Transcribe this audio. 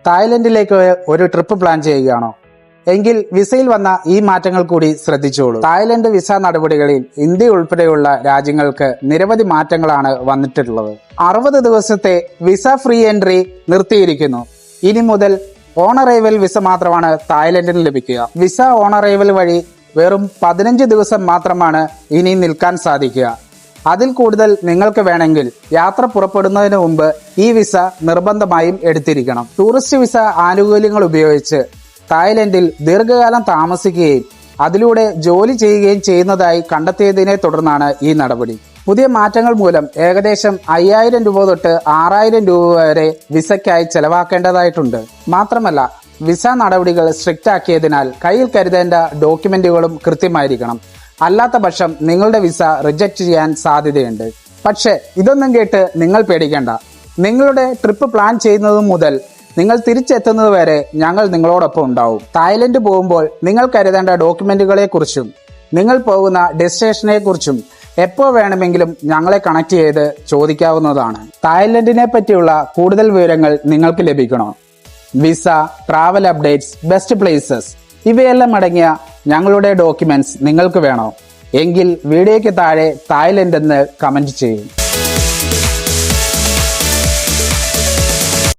തായ്ലൻഡിലേക്ക് ഒരു trip plan ചെയ്യുകയാണോ? എങ്കിൽ വിസയിൽ വന്ന ഈ മാറ്റങ്ങൾ കൂടി ശ്രദ്ധിച്ചോളൂ. തായ്ലൻഡ് വിസ നടപടികളിൽ ഇന്ത്യ ഉൾപ്പെടെയുള്ള രാജ്യങ്ങൾക്ക് നിരവധി മാറ്റങ്ങളാണ് വന്നിട്ടുള്ളത്. 60 ദിവസത്തെ വിസ ഫ്രീ എൻട്രി നിർത്തിയിരിക്കുന്നു. ഇനി മുതൽ ഓൺ അറൈവൽ വിസ മാത്രമാണ് തായ്ലൻഡിന് ലഭിക്കുക. വിസ ഓൺ അറൈവൽ വഴി വെറും 15 ദിവസം മാത്രമാണ് ഇനി നിൽക്കാൻ സാധിക്കുക. അതിൽ കൂടുതൽ നിങ്ങൾക്ക് വേണമെങ്കിൽ യാത്ര പുറപ്പെടുന്നതിന് മുമ്പ് ഈ വിസ നിർബന്ധമായും എടുത്തിരിക്കണം. ടൂറിസ്റ്റ് വിസ ആനുകൂല്യങ്ങൾ ഉപയോഗിച്ച് തായ്ലൻഡിൽ ദീർഘകാലം താമസിക്കുകയും അതിലൂടെ ജോലി ചെയ്യുകയും ചെയ്യുന്നതായി കണ്ടെത്തിയതിനെ തുടർന്നാണ് ഈ നടപടി. പുതിയ മാറ്റങ്ങൾ മൂലം ഏകദേശം 5000 രൂപ തൊട്ട് 6000 രൂപ വരെ വിസയ്ക്കായി ചെലവാക്കേണ്ടതായിട്ടുണ്ട്. മാത്രമല്ല വിസ നടപടികൾ സ്ട്രിക്റ്റ് ആക്കിയതിനാൽ കയ്യിൽ കരുതേണ്ട ഡോക്യുമെന്റുകളും കൃത്യമായിരിക്കണം. അല്ലാത്ത പക്ഷം നിങ്ങളുടെ വിസ റിജക്റ്റ് ചെയ്യാൻ സാധ്യതയുണ്ട്. പക്ഷേ ഇതൊന്നും കേട്ട് നിങ്ങൾ പേടിക്കേണ്ട. നിങ്ങളുടെ ട്രിപ്പ് പ്ലാൻ ചെയ്യുന്നത് മുതൽ നിങ്ങൾ തിരിച്ചെത്തുന്നത് വരെ ഞങ്ങൾ നിങ്ങളോടൊപ്പം ഉണ്ടാവും. തായ്ലൻഡ് പോകുമ്പോൾ നിങ്ങൾ കരുതേണ്ട ഡോക്യുമെന്റുകളെ കുറിച്ചും നിങ്ങൾ പോകുന്ന ഡെസ്റ്റിനേഷനെ കുറിച്ചും എപ്പോൾ വേണമെങ്കിലും ഞങ്ങളെ കണക്ട് ചെയ്ത് ചോദിക്കാവുന്നതാണ്. തായ്ലൻഡിനെ പറ്റിയുള്ള കൂടുതൽ വിവരങ്ങൾ നിങ്ങൾക്ക് ലഭിക്കണോ? Visa, travel updates, best places ഇവയെല്ലാം അടങ്ങിയ ഞങ്ങളുടെ ഡോക്യുമെന്റ്സ് നിങ്ങൾക്ക് വേണോ? എങ്കിൽ വീഡിയോയ്ക്ക് താഴെ തായ്ലൻഡ് എന്ന് കമന്റ് ചെയ്യും.